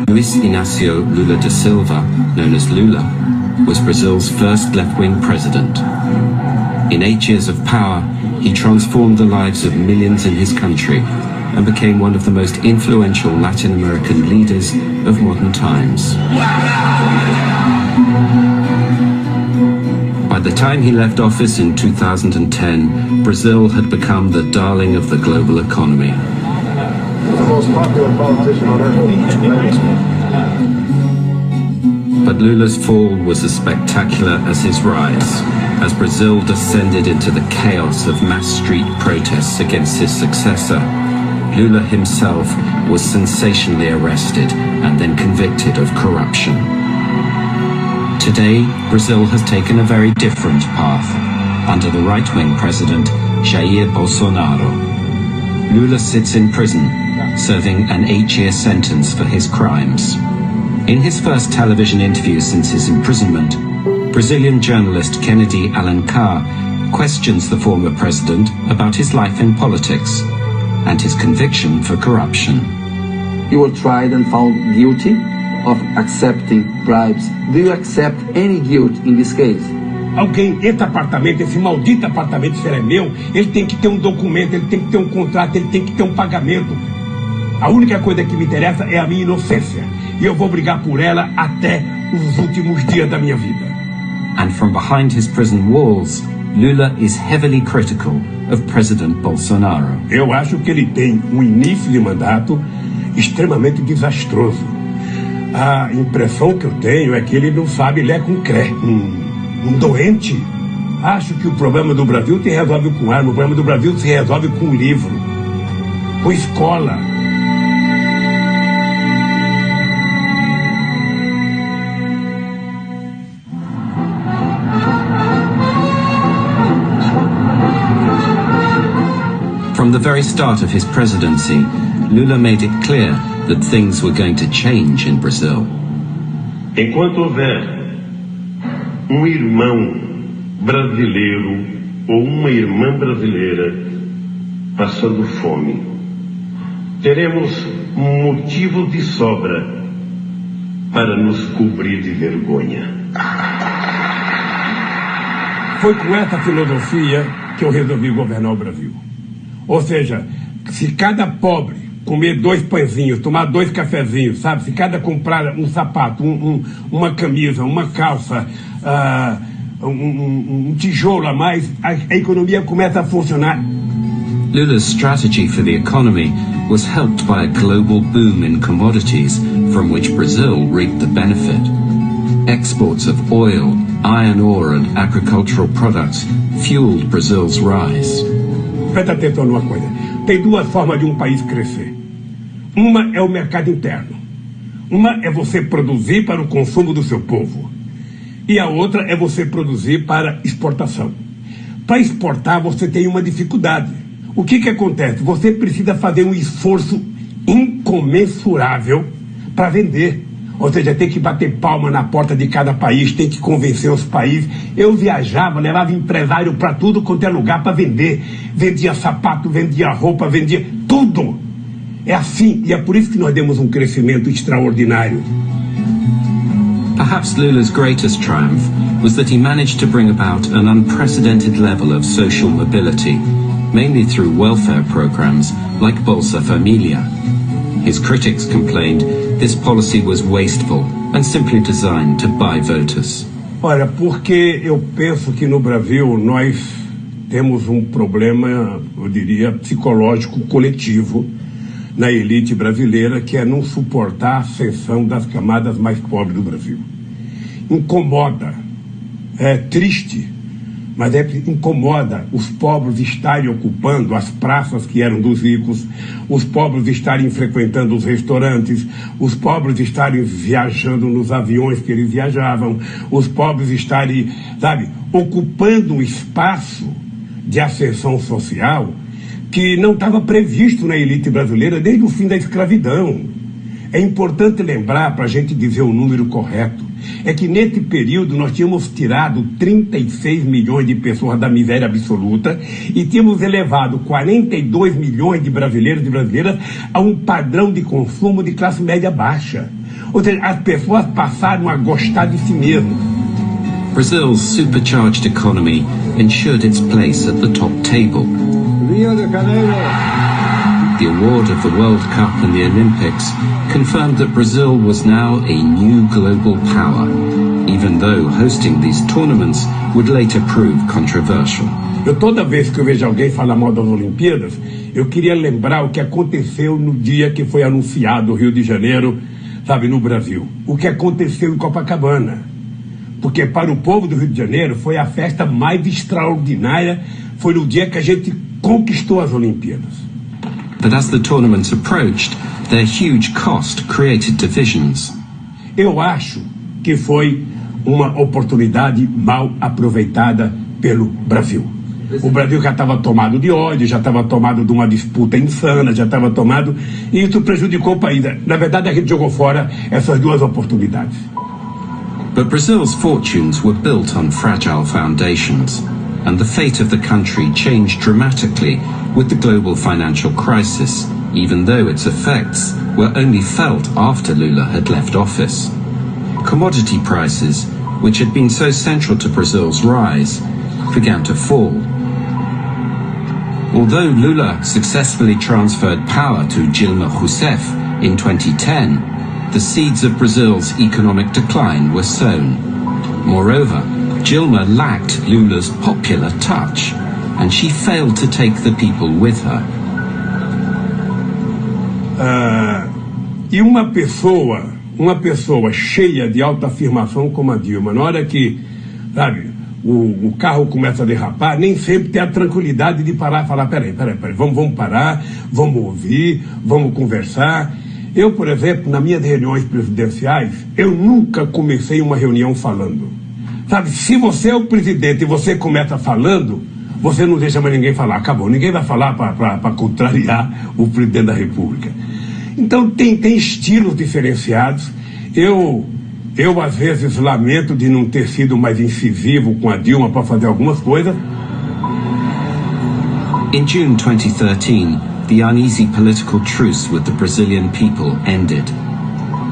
Luiz Inácio Lula da Silva, known as Lula, was Brazil's first left-wing president. In 8 years of power, he transformed the lives of millions in his country and became one of the most influential Latin American leaders of modern times. By the time he left office in 2010, Brazil had become the darling of the global economy. The most popular politician on earth. But Lula's fall was as spectacular as his rise, as Brazil descended into the chaos of mass street protests against his successor. Lula himself was sensationally arrested and then convicted of corruption. Today, Brazil has taken a very different path under the right-wing president, Jair Bolsonaro. Lula sits in prison, serving an 8-year sentence for his crimes. In his first television interview since his imprisonment, Brazilian journalist Kennedy Alencar questions the former president about his life in politics and his conviction for corruption. You were tried and found guilty of accepting bribes. Do you accept any guilt in this case? Alguém, esse apartamento, esse maldito apartamento, se ele é meu, ele tem que ter um documento, ele tem que ter um contrato, ele tem que ter um pagamento. A única coisa que me interessa é a minha inocência. E eu vou brigar por ela até os últimos dias da minha vida. And from behind his prison walls, Lula is heavily critical of President Bolsonaro. Eu acho que ele tem um início de mandato extremamente desastroso. A impressão que eu tenho é que ele não sabe ler com cré. Um doente. Acho que o problema do Brasil se resolve com arma, o problema do Brasil se resolve com livro, com escola. From the very start of his presidency, Lula made it clear that things were going to change in Brazil. Enquanto houver irmão brasileiro ou uma irmã brasileira passando fome, teremos motivo de sobra para nos cobrir de vergonha. Foi com essa filosofia que eu resolvi governar o Brasil. Ou seja, se cada pobre comer 2 pãezinhos, tomar 2 cafezinhos, sabe? Se cada comprar um sapato, uma camisa, uma calça, um tijolo a mais, a economia começa a funcionar. Lula's strategy for the economy was helped by a global boom in commodities from which Brazil reaped the benefit. Exports of oil, iron ore and agricultural products fueled Brazil's rise. Presta atenção numa coisa. Tem 2 formas de um país crescer. Uma é o mercado interno. Uma é você produzir para o consumo do seu povo. E a outra é você produzir para exportação. Para exportar você tem uma dificuldade. O que acontece? Você precisa fazer um esforço incomensurável para vender. Ou seja, tem que bater palma na porta de cada país, tem que convencer os países. Eu viajava, levava empresário para tudo quanto é lugar para vender. Vendia sapato, vendia roupa, vendia tudo. É assim, e é por isso que nós demos um crescimento extraordinário. Perhaps Lula's greatest triumph was that he managed to bring about an unprecedented level of social mobility, mainly through welfare programs like Bolsa Família. His critics complained this policy was wasteful and simply designed to buy voters. Olha, porque eu penso que no Brasil nós temos um problema, eu diria, psicológico coletivo na elite brasileira, que é não suportar a ascensão das camadas mais pobres do Brasil. Incomoda, é triste, mas incomoda os pobres estarem ocupando as praças que eram dos ricos, os pobres estarem frequentando os restaurantes, os pobres estarem viajando nos aviões que eles viajavam, os pobres estarem, sabe, ocupando um espaço de ascensão social que não estava previsto na elite brasileira desde o fim da escravidão. É importante lembrar, para a gente dizer o número correto, é que nesse período nós tínhamos tirado 36 milhões de pessoas da miséria absoluta e tínhamos elevado 42 milhões de brasileiros e brasileiras a um padrão de consumo de classe média baixa. Ou seja, as pessoas passaram a gostar de si mesmas. Brazil's supercharged economy ensured its place at the top table. Rio de Janeiro. The award of the World Cup and the Olympics confirmed that Brazil was now a new global power, even though hosting these tournaments would later prove controversial. Toda vez que eu vejo alguém falar mal das Olimpíadas, eu queria lembrar o que aconteceu no dia que foi anunciado o Rio de Janeiro, sabe, no Brasil. O que aconteceu em Copacabana. Porque para o povo do Rio de Janeiro foi a festa mais extraordinária, foi no dia que a gente conquistou as Olimpíadas. But as the tournament approached, their huge cost created divisions. Eu acho que foi uma oportunidade mal aproveitada pelo Brasil. O Brasil já estava tomado de ódio, já estava tomado de uma disputa insana, já estava tomado, e isso prejudicou o país. Na verdade, a gente jogou fora essas duas oportunidades. But Brazil's fortunes were built on fragile foundations, and the fate of the country changed dramatically with the global financial crisis, even though its effects were only felt after Lula had left office. Commodity prices, which had been so central to Brazil's rise, began to fall. Although Lula successfully transferred power to Dilma Rousseff in 2010, the seeds of Brazil's economic decline were sown. Moreover, Dilma lacked Lula's popular touch, and she failed to take the people with her. E uma pessoa cheia de autoafirmação como a Dilma, na hora que, sabe, o carro começa a derrapar, nem sempre tem a tranquilidade de parar e falar, peraí, vamos parar, vamos ouvir, vamos conversar. Eu, por exemplo, nas minhas reuniões presidenciais, eu nunca comecei uma reunião falando. Sabe, se você é o presidente e você começa falando, você não deixa mais ninguém falar, acabou. Ninguém vai falar para contrariar o presidente da República. Então tem estilos diferenciados. Eu às vezes lamento de não ter sido mais incisivo com a Dilma para fazer algumas coisas. In June 2013, the uneasy political truce with the Brazilian people ended.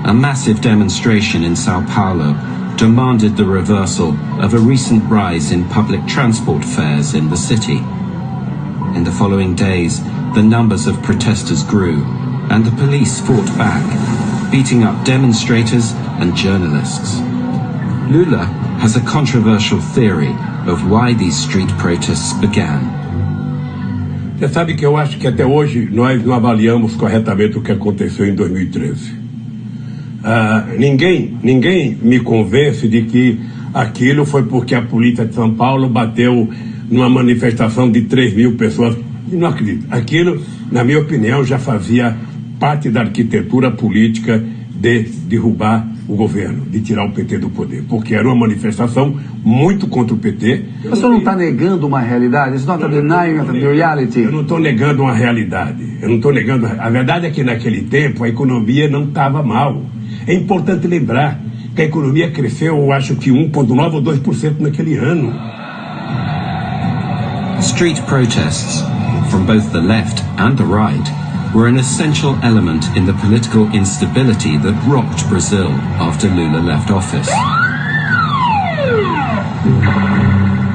A massive demonstration in Sao Paulo demanded the reversal of a recent rise in public transport fares in the city. In the following days, the numbers of protesters grew, and the police fought back, beating up demonstrators and journalists. Lula has a controversial theory of why these street protests began. Você sabe que eu acho que até hoje nós não avaliamos corretamente o que aconteceu em 2013. Ninguém me convence de que aquilo foi porque a polícia de São Paulo bateu numa manifestação de 3 mil pessoas. Não acredito. Aquilo, na minha opinião, já fazia parte da arquitetura política de derrubar o governo, de tirar o PT do poder, porque era uma manifestação muito contra o PT. O senhor não está negando uma realidade? It's not a denying of the reality. Eu não estou negando uma realidade. Eu não estou negando. A verdade é que naquele tempo a economia não estava mal. É importante lembrar que a economia cresceu, eu acho que 1,9% ou 2% naquele ano. Street protests, from both the left and the right, were an essential element in the political instability that rocked Brazil after Lula left office.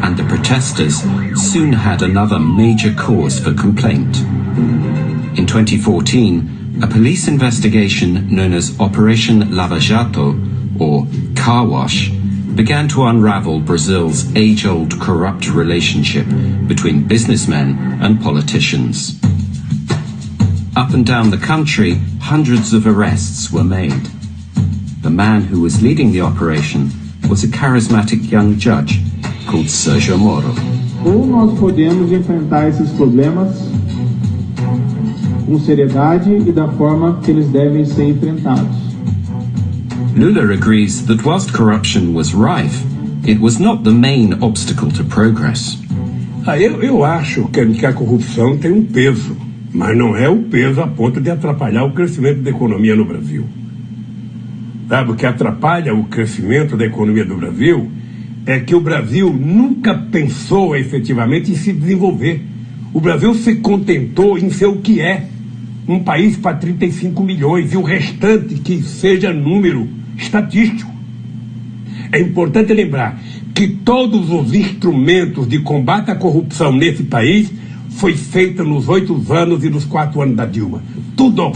And the protesters soon had another major cause for complaint. In 2014, a police investigation known as Operation Lava Jato, or Car Wash, began to unravel Brazil's age-old corrupt relationship between businessmen and politicians. Up and down the country, hundreds of arrests were made. The man who was leading the operation was a charismatic young judge called Sergio Moro. Ou nós podemos enfrentar esses problemas com seriedade e da forma que eles devem ser enfrentados. Lula agrees that whilst corruption was rife, it was not the main obstacle to progress. Eu acho que a corrupção tem um peso, mas não é o peso a ponto de atrapalhar o crescimento da economia no Brasil. sabe, o que atrapalha o crescimento da economia do Brasil é que o Brasil nunca pensou efetivamente em se desenvolver. O Brasil se contentou em ser o que é, um país para 35 milhões, e o restante que seja número estatístico. É importante lembrar que todos os instrumentos de combate à corrupção nesse país foi feito nos 8 anos e nos 4 anos da Dilma. Tudo.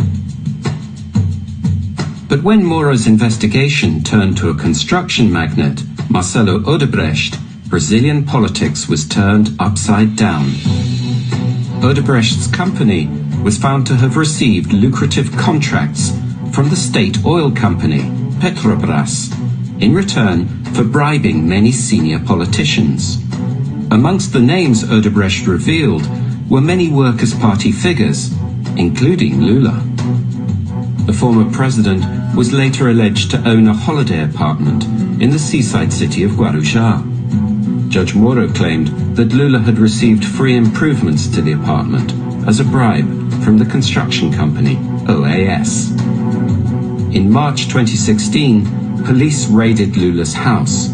But when Moro's investigation turned to a construction magnate, Marcelo Odebrecht, Brazilian politics was turned upside down. Odebrecht's company was found to have received lucrative contracts from the state oil company, Petrobras, in return for bribing many senior politicians. Amongst the names Odebrecht revealed were many Workers' Party figures, including Lula. The former president was later alleged to own a holiday apartment in the seaside city of Guarujá. Judge Moro claimed that Lula had received free improvements to the apartment as a bribe from the construction company, OAS. In March 2016, police raided Lula's house.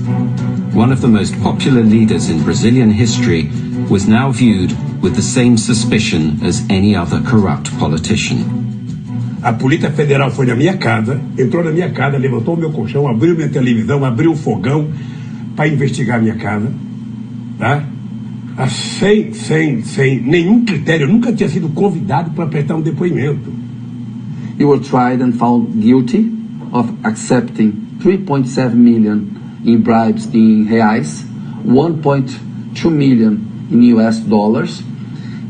One of the most popular leaders in Brazilian history was now viewed with the same suspicion as any other corrupt politician. A Polícia Federal foi na minha casa, entrou na minha casa, levantou o meu colchão, abriu minha televisão, abriu o fogão para investigar a minha casa, tá? Sem nenhum critério. Eu nunca tinha sido convidado para prestar um depoimento. You were tried and found guilty of accepting 3.7 million in bribes in reais, 1.2 million in US dollars,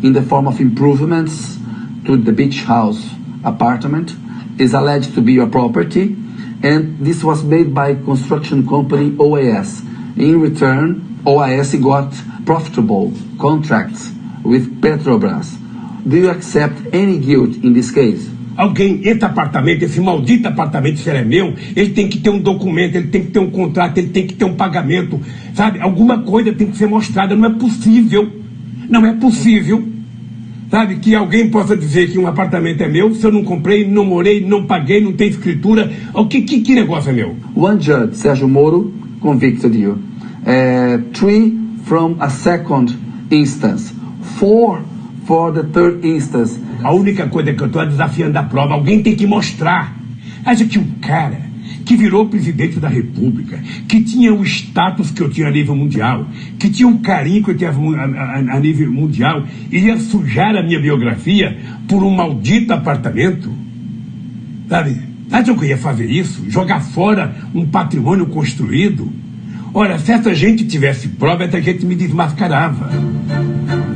in the form of improvements to the beach house apartment. Is alleged to be your property, and this was made by construction company OAS. In return, OAS got profitable contracts with Petrobras. Do you accept any guilt in this case? Alguém, esse apartamento, esse maldito apartamento, se ele é meu, ele tem que ter um documento, ele tem que ter um contrato, ele tem que ter um pagamento, sabe? Alguma coisa tem que ser mostrada. Não é possível, sabe, que alguém possa dizer que um apartamento é meu se eu não comprei, não morei, não paguei, não tem escritura. Que negócio é meu? One judge, Sérgio Moro, convicted you. 3 from a second instance. 4 for the third instance. A única coisa que eu estou desafiando a prova, alguém tem que mostrar. Acha que um cara que virou presidente da República, que tinha o status que eu tinha a nível mundial, que tinha um carinho que eu tinha a nível mundial, ia sujar a minha biografia por um maldito apartamento? Sabe? Acha que eu ia fazer isso? Jogar fora um patrimônio construído? Ora, se essa gente tivesse prova, essa gente me desmascarava.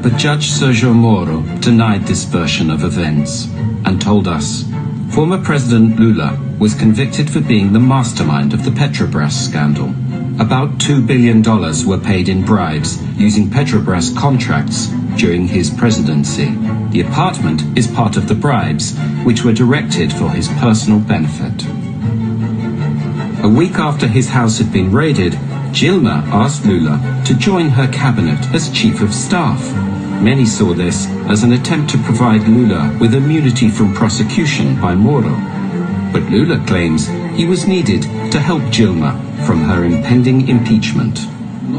But Judge Sérgio Moro denied this version of events and told us former President Lula was convicted for being the mastermind of the Petrobras scandal. About $2 billion were paid in bribes using Petrobras contracts during his presidency. The apartment is part of the bribes, which were directed for his personal benefit. A week after his house had been raided, Dilma asked Lula to join her cabinet as chief of staff. Many saw this as an attempt to provide Lula with immunity from prosecution by Moro. But Lula claims he was needed to help Dilma from her impending impeachment.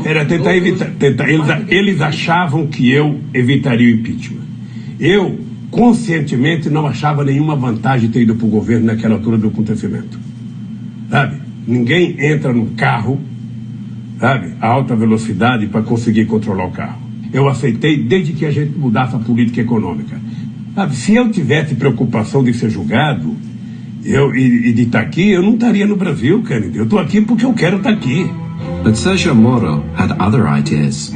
Era tentar evitar. Eles achavam que eu evitaria o impeachment. Eu, conscientemente, não achava nenhuma vantagem ter ido para o governo naquela altura do acontecimento. Sabe? Ninguém entra no carro, sabe, a alta velocidade para conseguir controlar o carro. Eu aceitei desde que a gente mudasse a política econômica. Sabe, se eu tivesse preocupação de ser julgado e de estar aqui, eu não estaria no Brasil, Kennedy. Eu estou aqui porque eu quero estar aqui. But Sérgio Moro had other ideas.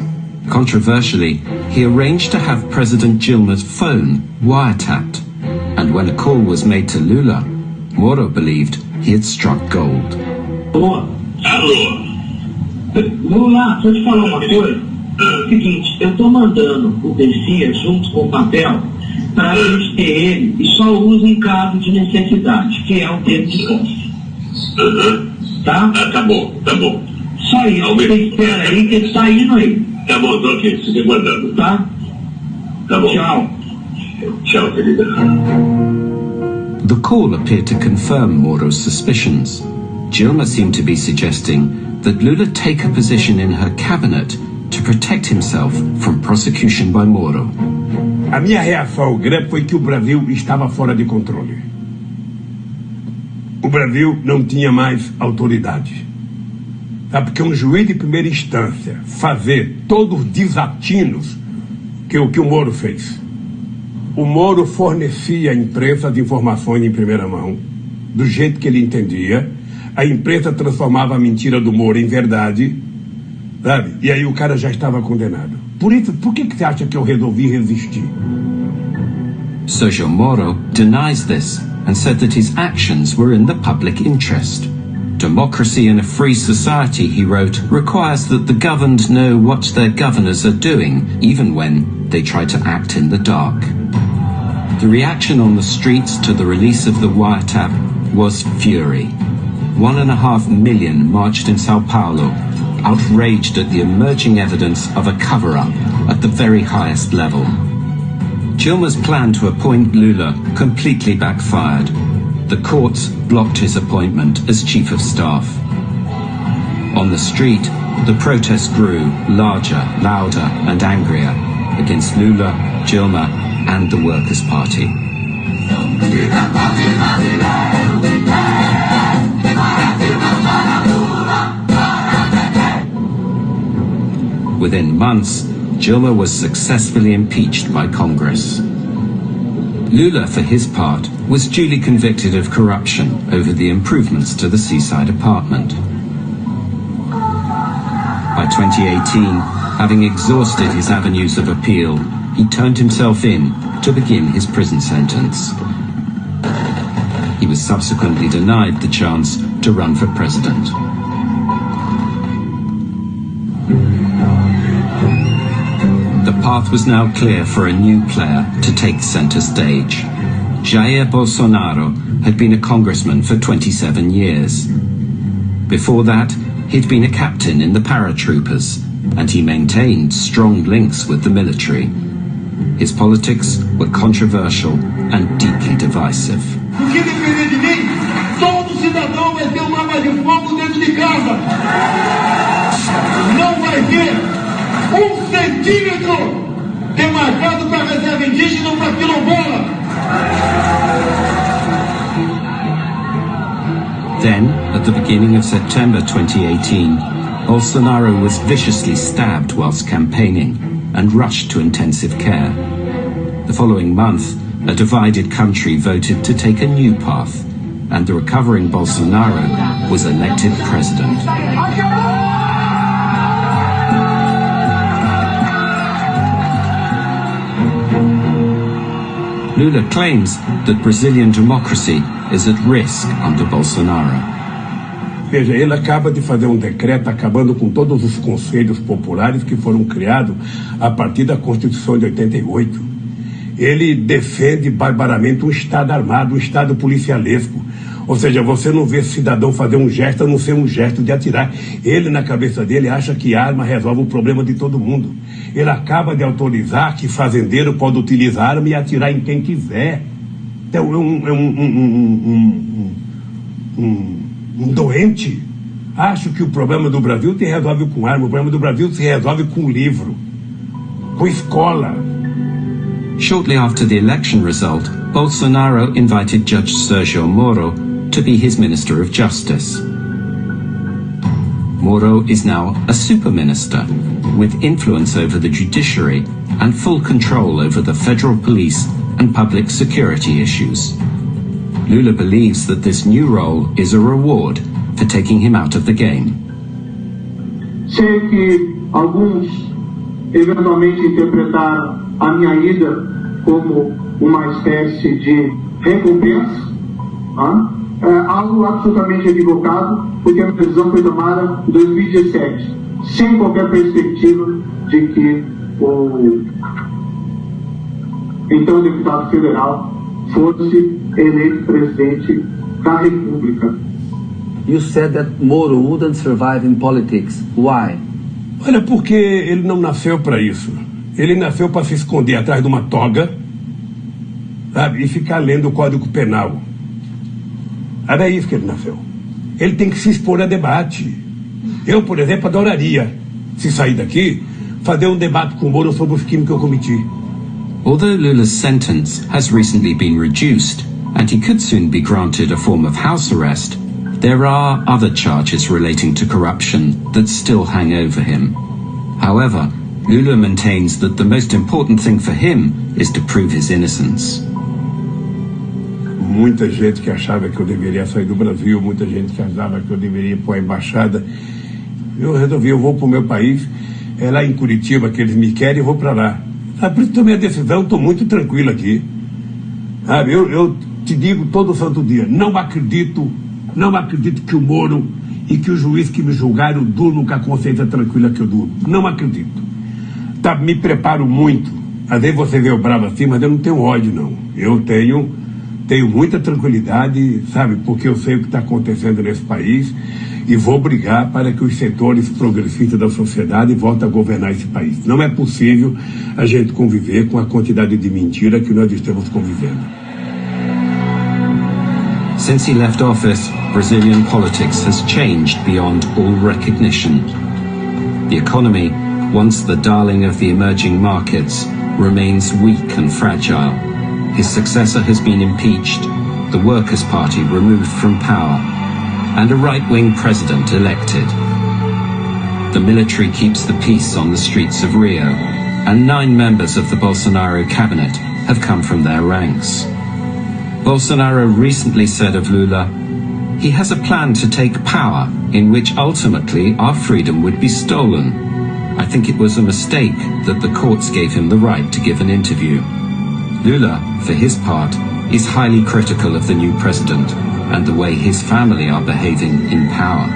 Controversially, he arranged to have President Dilma's phone wiretapped. And when a call was made to Lula, Moro believed he had struck gold. Alô? Lula, deixa eu te falar uma coisa. Seguinte, eu estou mandando o Garcia junto com o papel para a gente ter ele e só usa em caso de necessidade, que é o termo de posse. Tá? Tá bom. Só isso, você espera aí que ele tá indo aí. Tá bom, tô aqui, fica guardando. Tá? Tá bom. Tchau, querida. The call appeared to confirm Moro's suspicions. Dilma seemed to be suggesting that Lula take a position in her cabinet to protect himself from prosecution by Moro. A minha reação ao greve foi que o Brasil estava fora de controle. O Brasil não tinha mais autoridade. Sabe, porque um juiz de primeira instância fazer todos os desatinos que o Moro fez. O Moro fornecia à imprensa as informações em primeira mão, do jeito que ele entendia. A imprensa transformava a mentira do Moro em verdade, sabe? E aí o cara já estava condenado. Por isso, por que você acha que eu resolvi resistir? Sergio Moro denies this and said that his actions were in the public interest. Democracy in a free society, he wrote, requires that the governed know what their governors are doing, even when they try to act in the dark. The reaction on the streets to the release of the wiretap was fury. 1.5 million marched in Sao Paulo, outraged at the emerging evidence of a cover-up at the very highest level. Dilma's plan to appoint Lula completely backfired. The courts blocked his appointment as chief of staff. On the street, the protest grew larger, louder and angrier against Lula, Dilma and the Workers' Party. Within months, Dilma was successfully impeached by Congress. Lula, for his part, was duly convicted of corruption over the improvements to the seaside apartment. By 2018, having exhausted his avenues of appeal, he turned himself in to begin his prison sentence. He was subsequently denied the chance to run for president. The path was now clear for a new player to take center stage. Jair Bolsonaro had been a congressman for 27 years. Before that, he'd been a captain in the paratroopers, and he maintained strong links with the military. His politics were controversial and deeply divisive. O que depender de mim, todo cidadão vai ter uma arma de fogo dentro de casa. Não vai ter 1 centímetro demarcado para a reserva indígena ou para a quilombola. Then, at the beginning of September 2018, Bolsonaro was viciously stabbed whilst campaigning and rushed to intensive care. The following month, a divided country voted to take a new path, and the recovering Bolsonaro was elected president. Lula claims that Brazilian democracy is at risk under Bolsonaro. Veja, ele acaba de fazer um decreto acabando com todos os conselhos populares que foram criados a partir da Constituição de 88. Ele defende barbaramente um Estado armado, um Estado policialesco. Ou seja, você não vê cidadão fazer um gesto a não ser um gesto de atirar. Ele, na cabeça dele, acha que arma resolve o problema de todo mundo. Ele acaba de autorizar que fazendeiro pode utilizar arma e atirar em quem quiser. Então, um doente. Acho que o problema do Brasil se resolve com arma, o problema do Brasil se resolve com livro, com escola. Shortly after the election result, Bolsonaro invited Judge Sergio Moro to be his Minister of Justice. Moro is now a super minister, with influence over the judiciary and full control over the federal police and public security issues. Lula believes that this new role is a reward for taking him out of the game. Sei que alguns eventualmente interpretaram a minha ida como uma espécie de recompensa, algo absolutamente equivocado, porque a decisão foi tomada em 2017, sem qualquer perspectiva de que o então deputado federal fosse eleito presidente da República. You said that Moro wouldn't survive in politics. Why? Olha, porque ele não nasceu para isso. Ele nasceu para se esconder atrás de uma toga, sabe, e ficar lendo o Código Penal. Era isso que ele nasceu. Ele tem que se expor a debate. Eu, por exemplo, adoraria, se sair daqui, fazer um debate com o Moro sobre os crimes que eu cometi. Although Lula's sentence has recently been reduced, and he could soon be granted a form of house arrest, there are other charges relating to corruption that still hang over him. However, Lula maintains that the most important thing for him is to prove his innocence. Muita gente que achava que eu deveria sair do Brasil, muita gente que achava que eu deveria ir para a embaixada. Eu resolvi, eu vou para o meu país, é lá em Curitiba que eles me querem, eu vou para lá. Por isso tomei a decisão, estou muito tranquilo aqui. Eu te digo todo santo dia, não acredito que o Moro e que o juiz que me julgaram durmam com a consciência tranquila que eu durmo. Não acredito. Me preparo muito. Às vezes você vê eu bravo assim, mas eu não tenho ódio, não. Eu tenho muita tranquilidade, sabe, porque eu sei o que está acontecendo nesse país e vou brigar para que os setores progressistas da sociedade voltem a governar esse país. Não é possível a gente conviver com a quantidade de mentira que nós estamos convivendo. Since he left office, Brazilian politics has changed beyond all recognition. The economy, once the darling of the emerging markets, remains weak and fragile. His successor has been impeached, the Workers' Party removed from power, and a right-wing president elected. The military keeps the peace on the streets of Rio, and 9 members of the Bolsonaro cabinet have come from their ranks. Bolsonaro recently said of Lula, he has a plan to take power in which ultimately our freedom would be stolen. I think it was a mistake that the courts gave him the right to give an interview. Lula, for his part, is highly critical of the new president and the way his family are behaving in power.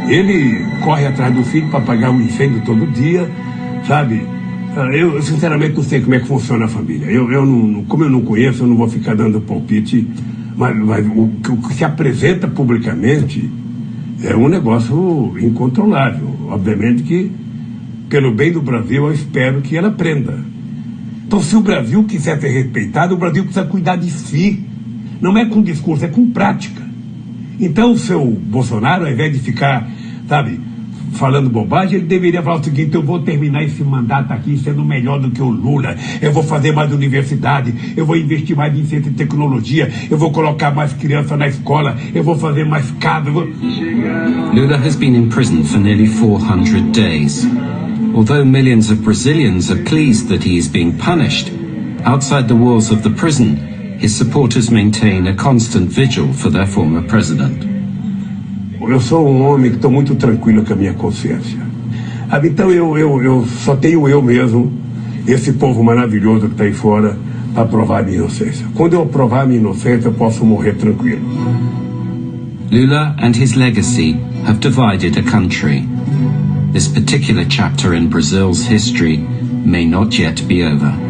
Ele corre atrás do filho para apagar um incêndio todo dia, sabe? Eu sinceramente não sei como é que funciona a família. Como eu não conheço, eu não vou ficar dando palpite, mas o que se apresenta publicamente é um negócio incontrolável. Obviamente que, pelo bem do Brasil, eu espero que ela aprenda. Então, se o Brasil quiser ser respeitado, o Brasil precisa cuidar de si. Não é com discurso, é com prática. Então, o seu Bolsonaro, ao invés de ficar, sabe, falando bobagem, ele deveria falar o seguinte: eu vou terminar esse mandato aqui sendo melhor do que o Lula, eu vou fazer mais universidade, eu vou investir mais em ciência e tecnologia, eu vou colocar mais criança na escola, eu vou fazer mais casa. Lula has been in prison for nearly 400 days. Although millions of Brazilians are pleased that he is being punished, outside the walls of the prison, his supporters maintain a constant vigil for their former president. Eu sou um homem que estou muito tranquilo com a minha consciência. Então eu só tenho eu mesmo, esse povo maravilhoso que está aí fora, para provar a minha inocência. Quando eu provar a minha inocência, eu posso morrer tranquilo. Lula and his legacy have divided a country. This particular chapter in Brazil's history may not yet be over.